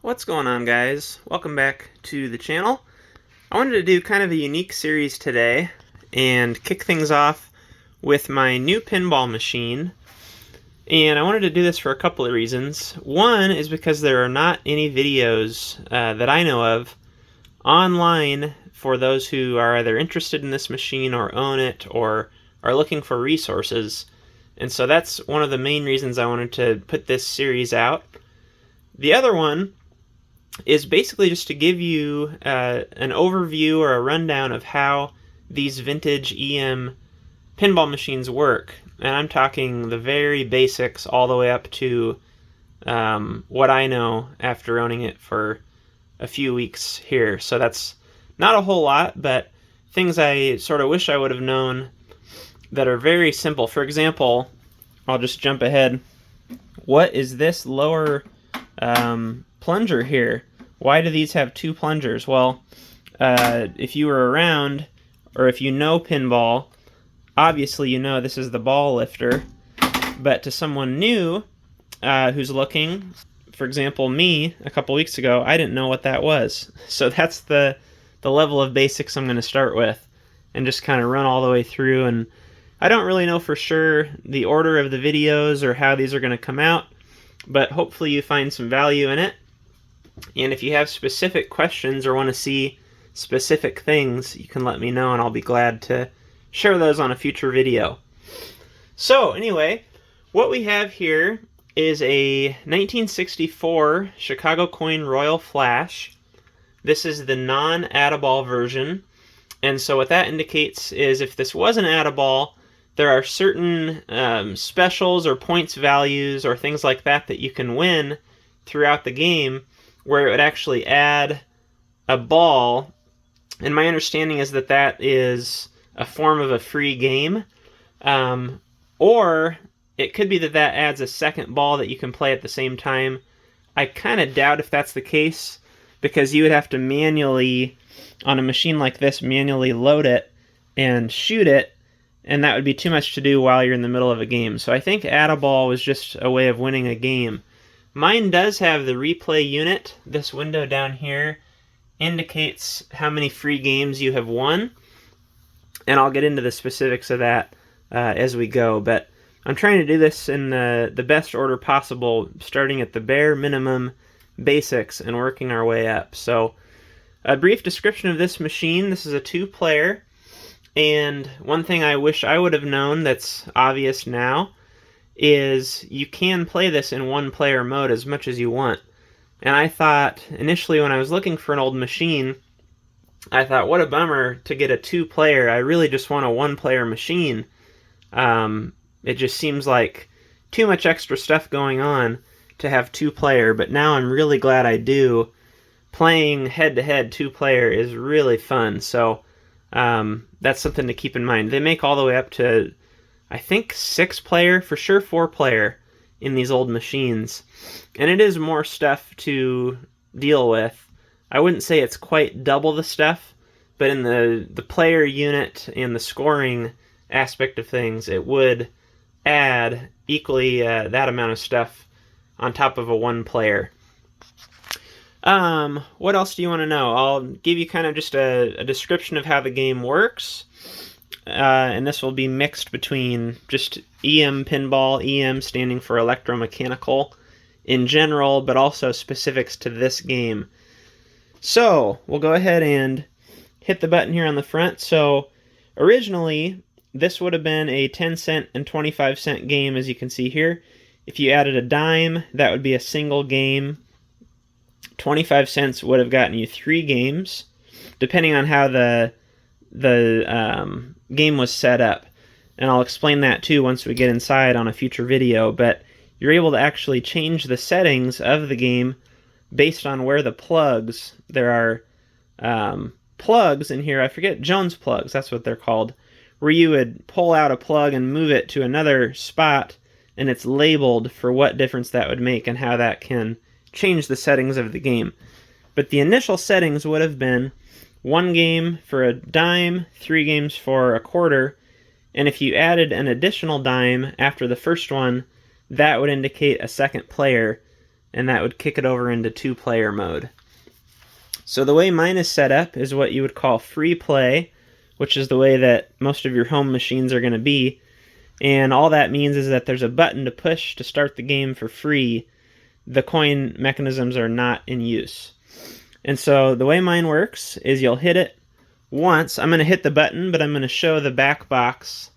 What's going on, guys? Welcome back to the channel. I wanted to do kind of a unique series today and kick things off with my new pinball machine. And I wanted to do this for a couple of reasons. One is because there are not any videos that I know of online for those who are either interested in this machine or own it or are looking for resources. And so that's one of the main reasons I wanted to put this series out. The other one is basically just to give you an overview or a rundown of how these vintage EM pinball machines work. And I'm talking the very basics all the way up to what I know after owning it for a few weeks here. So that's not a whole lot, but things I sort of wish I would have known that are very simple. For example, I'll just jump ahead. What is this lower plunger here? Why do these have two plungers? Well, if you were around, or if you know pinball, obviously you know this is the ball lifter. But to someone new who's looking, for example me, a couple weeks ago, I didn't know what that was. So that's the level of basics I'm going to start with and just kind of run all the way through. And I don't really know for sure the order of the videos or how these are going to come out, but hopefully you find some value in it. And if you have specific questions or want to see specific things, you can let me know and I'll be glad to share those on a future video. So anyway, what we have here is a 1964 Chicago Coin Royal Flash. This is the non-Add-A-Ball version. And so what that indicates is if this was an Add-A-Ball, there are certain specials or points values or things like that that you can win throughout the game where it would actually add a ball. And my understanding is that that is a form of a free game. Or it could be that that adds a second ball that you can play at the same time. I kind of doubt if that's the case, because you would have to manually, on a machine like this, manually load it and shoot it, and that would be too much to do while you're in the middle of a game. So I think Add-A-Ball was just a way of winning a game. Mine does have the replay unit. This window down here indicates how many free games you have won, and I'll get into the specifics of that as we go. But I'm trying to do this in the best order possible, starting at the bare minimum basics and working our way up. So a brief description of this machine. This is a two-player, and one thing I wish I would have known that's obvious now is you can play this in one-player mode as much as you want. And I thought, initially when I was looking for an old machine, I thought, what a bummer to get a two-player. I really just want a one-player machine. It just seems like too much extra stuff going on to have two-player, but now I'm really glad I do. Playing head-to-head two-player is really fun, so that's something to keep in mind. They make all the way up to, I think, 6-player, for sure 4-player in these old machines. And it is more stuff to deal with. I wouldn't say it's quite double the stuff, but in the player unit and the scoring aspect of things, it would add equally that amount of stuff on top of a one-player. What else do you want to know? I'll give you kind of just a description of how the game works. And this will be mixed between just EM pinball, EM standing for electromechanical in general, but also specifics to this game. So we'll go ahead and hit the button here on the front. So originally this would have been a 10-cent and 25-cent game, as you can see here. If you added a dime, that would be a single game. 25 cents would have gotten you 3 games, depending on how the game was set up. And I'll explain that too once we get inside on a future video, but you're able to actually change the settings of the game based on where the plugs, there are plugs in here, I forget, Jones plugs, that's what they're called, where you would pull out a plug and move it to another spot, and it's labeled for what difference that would make and how that can change the settings of the game. But the initial settings would have been 1 game for a dime, 3 games for a quarter, and if you added an additional dime after the first one, that would indicate a second player, and that would kick it over into 2-player mode. So the way mine is set up is what you would call free play, which is the way that most of your home machines are going to be. And all that means is that there's a button to push to start the game for free. The coin mechanisms are not in use. And so the way mine works is you'll hit it once. I'm going to hit the button, but I'm going to show the back box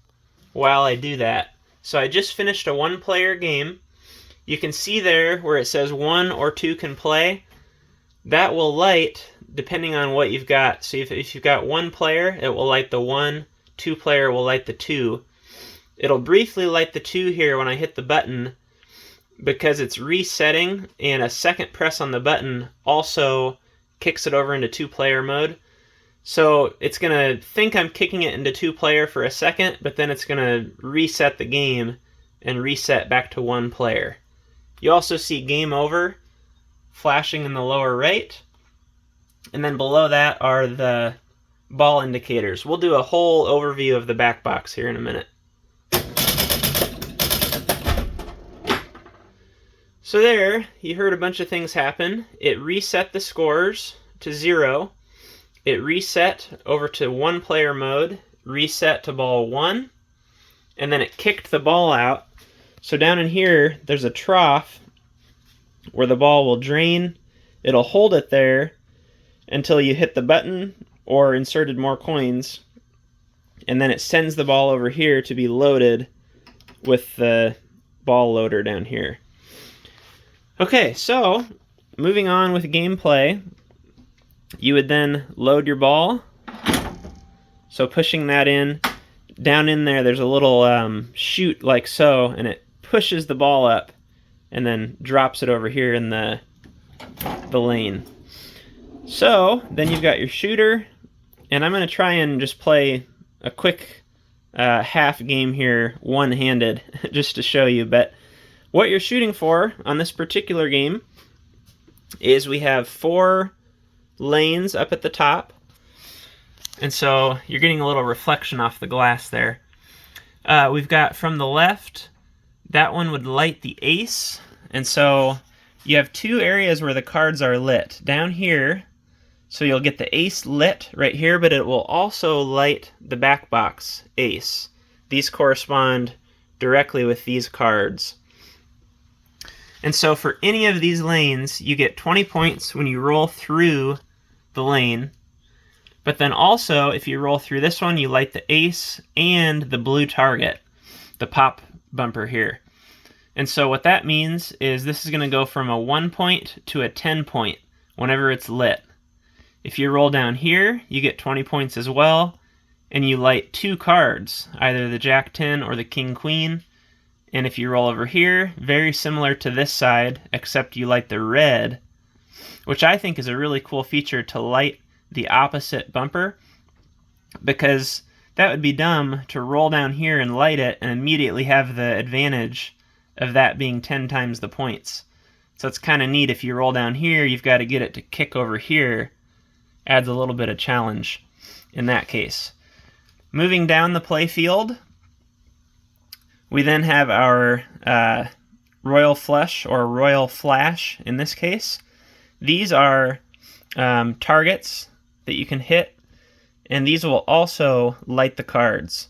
while I do that. So I just finished a 1-player game. You can see there where it says 1 or 2 can play. That will light depending on what you've got. So if you've got 1 player, it will light the 1. 2 player will light the 2. It'll briefly light the 2 here when I hit the button because it's resetting, and a second press on the button also kicks it over into 2-player mode. So it's going to think I'm kicking it into 2-player for a second, but then it's going to reset the game and reset back to 1 player. You also see game over flashing in the lower right, and then below that are the ball indicators. We'll do a whole overview of the back box here in a minute. So there, you heard a bunch of things happen. It reset the scores to 0. It reset over to 1-player mode, reset to ball 1, and then it kicked the ball out. So down in here, there's a trough where the ball will drain. It'll hold it there until you hit the button or inserted more coins, and then it sends the ball over here to be loaded with the ball loader down here. Okay, so moving on with gameplay, you would then load your ball. So pushing that in, down in there, there's a little chute like so, and it pushes the ball up and then drops it over here in the lane. So then you've got your shooter, and I'm going to try and just play a quick half game here one-handed just to show you. But what you're shooting for on this particular game is we have 4 lanes up at the top, and so you're getting a little reflection off the glass there. We've got from the left, that one would light the ace, and so you have 2 areas where the cards are lit. Down here, so you'll get the ace lit right here, but it will also light the back box ace. These correspond directly with these cards. And so for any of these lanes, you get 20 points when you roll through the lane. But then also, if you roll through this one, you light the ace and the blue target, the pop bumper here. And so what that means is this is going to go from a 1 point to a 10 point whenever it's lit. If you roll down here, you get 20 points as well, and you light 2 cards, either the Jack-10 or the King-Queen. And if you roll over here, very similar to this side, except you light the red, which I think is a really cool feature to light the opposite bumper, because that would be dumb to roll down here and light it and immediately have the advantage of that being 10 times the points. So it's kind of neat. If you roll down here, you've got to get it to kick over here. Adds a little bit of challenge in that case. Moving down the play field, we then have our Royal Flush, or Royal Flash in this case. These are targets that you can hit, and these will also light the cards.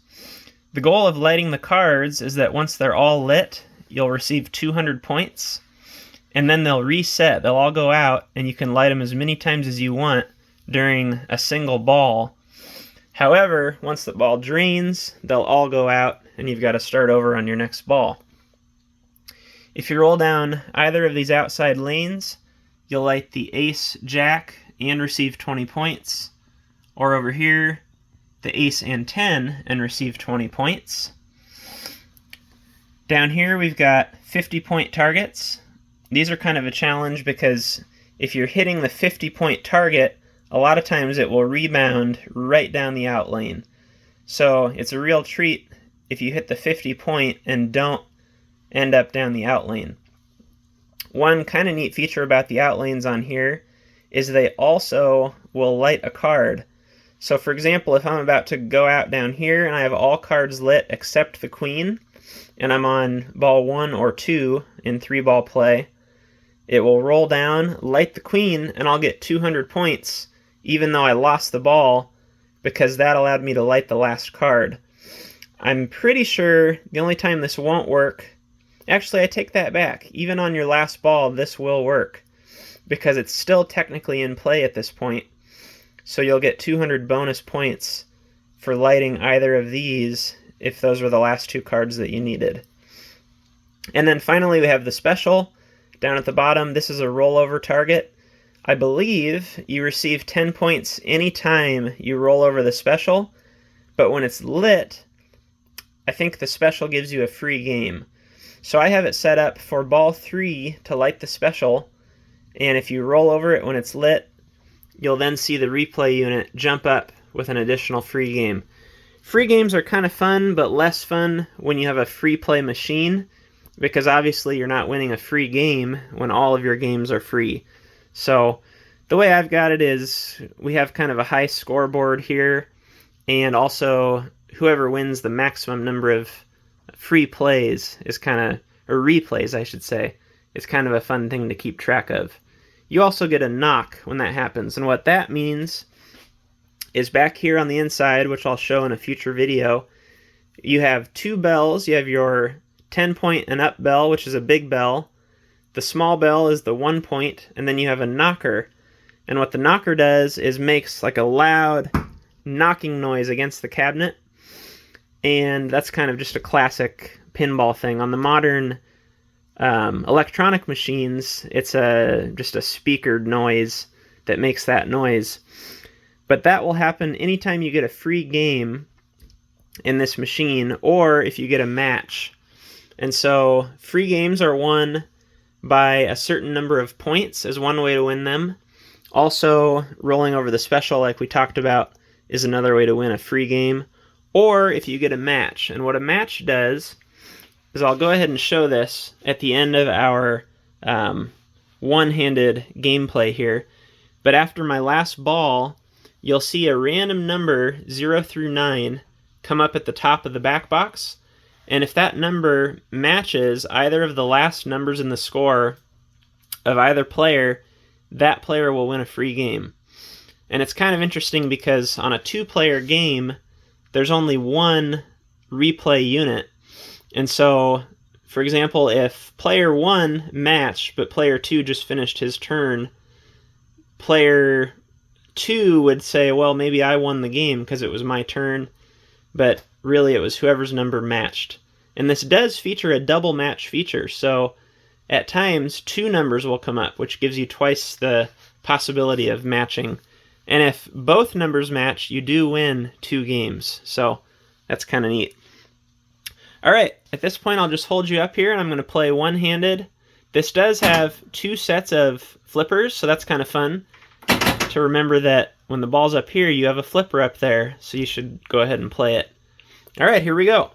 The goal of lighting the cards is that once they're all lit, you'll receive 200 points, and then they'll reset. They'll all go out, and you can light them as many times as you want during a single ball. However, once the ball drains, they'll all go out, and you've got to start over on your next ball. If you roll down either of these outside lanes, you'll light the ace, jack, and receive 20 points. Or over here, the ace and 10 and receive 20 points. Down here we've got 50-point targets. These are kind of a challenge because if you're hitting the 50-point target, a lot of times it will rebound right down the out lane. So it's a real treat if you hit the 50-point and don't end up down the out lane. One kind of neat feature about the out lanes on here is they also will light a card. So for example, if I'm about to go out down here and I have all cards lit except the queen, and I'm on ball 1 or 2 in 3-ball play, it will roll down, light the queen, and I'll get 200 points, even though I lost the ball, because that allowed me to light the last card. I'm pretty sure the only time this won't work... Actually, I take that back. Even on your last ball, this will work, because it's still technically in play at this point. So you'll get 200 bonus points for lighting either of these if those were the last two cards that you needed. And then finally we have the special down at the bottom. This is a rollover target. I believe you receive 10 points anytime you roll over the special, but when it's lit, I think the special gives you a free game. So I have it set up for ball 3 to light the special, and if you roll over it when it's lit, you'll then see the replay unit jump up with an additional free game. Free games are kind of fun, but less fun when you have a free play machine, because obviously you're not winning a free game when all of your games are free. So the way I've got it is we have kind of a high scoreboard here, and also whoever wins the maximum number of free plays is kind of, or replays I should say, is kind of a fun thing to keep track of. You also get a knock when that happens, and what that means is back here on the inside, which I'll show in a future video, you have two bells. You have your 10 point and up bell, which is a big bell. The small bell is the 1 point, and then you have a knocker. And what the knocker does is makes like a loud knocking noise against the cabinet, and that's kind of just a classic pinball thing. On the modern electronic machines, it's just a speakered noise that makes that noise. But that will happen anytime you get a free game in this machine, or if you get a match. And so free games are won by a certain number of points as one way to win them. Also, rolling over the special, like we talked about, is another way to win a free game. Or if you get a match. And what a match does is, I'll go ahead and show this at the end of our one-handed gameplay here. But after my last ball, you'll see a random number 0 through 9 come up at the top of the back box. And if that number matches either of the last numbers in the score of either player, that player will win a free game. And it's kind of interesting because on a two-player game, there's only one replay unit. And so, for example, if player 1 matched, but player 2 just finished his turn, player 2 would say, well, maybe I won the game because it was my turn, but really it was whoever's number matched. And this does feature a double match feature, so at times 2 numbers will come up, which gives you twice the possibility of matching. And if both numbers match, you do win 2 games. So that's kind of neat. All right, at this point I'll just hold you up here and I'm going to play one-handed. This does have 2 sets of flippers, so that's kind of fun to remember that when the ball's up here, you have a flipper up there, so you should go ahead and play it. All right, here we go.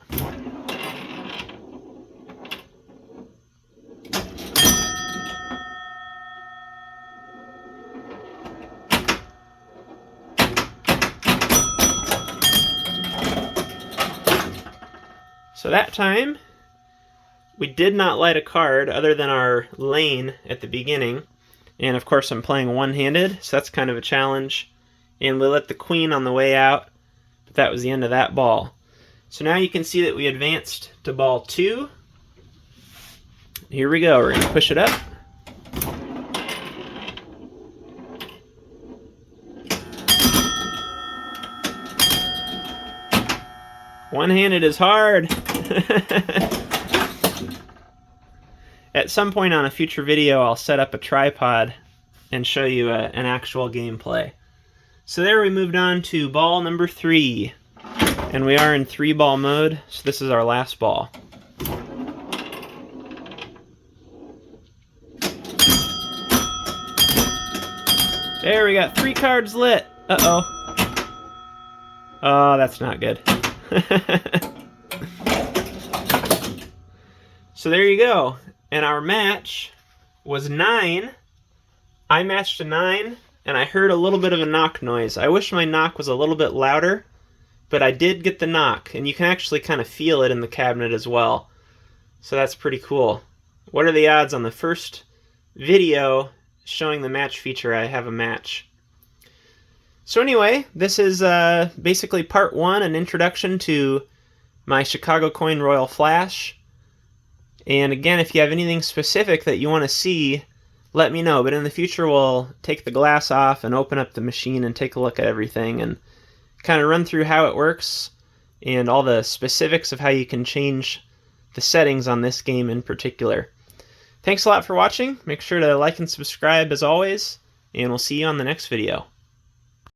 So that time, we did not light a card other than our lane at the beginning. And of course I'm playing one-handed, so that's kind of a challenge. And we lit the queen on the way out, but that was the end of that ball. So now you can see that we advanced to ball 2. Here we go, we're going to push it up. One-handed is hard. At some point on a future video, I'll set up a tripod and show you an actual gameplay. So there we moved on to ball number 3. And we are in 3-ball mode, so this is our last ball. There, we got 3 cards lit. Uh-oh. Oh, that's not good. So there you go. And our match was 9. I matched a 9, and I heard a little bit of a knock noise. I wish my knock was a little bit louder, but I did get the knock, and you can actually kind of feel it in the cabinet as well. So that's pretty cool. What are the odds on the first video showing the match feature, I have a match. So anyway, this is basically part 1, an introduction to my Chicago Coin Royal Flash. And again, if you have anything specific that you want to see, let me know. But in the future, we'll take the glass off and open up the machine and take a look at everything and kind of run through how it works and all the specifics of how you can change the settings on this game in particular. Thanks a lot for watching. Make sure to like and subscribe as always, and we'll see you on the next video.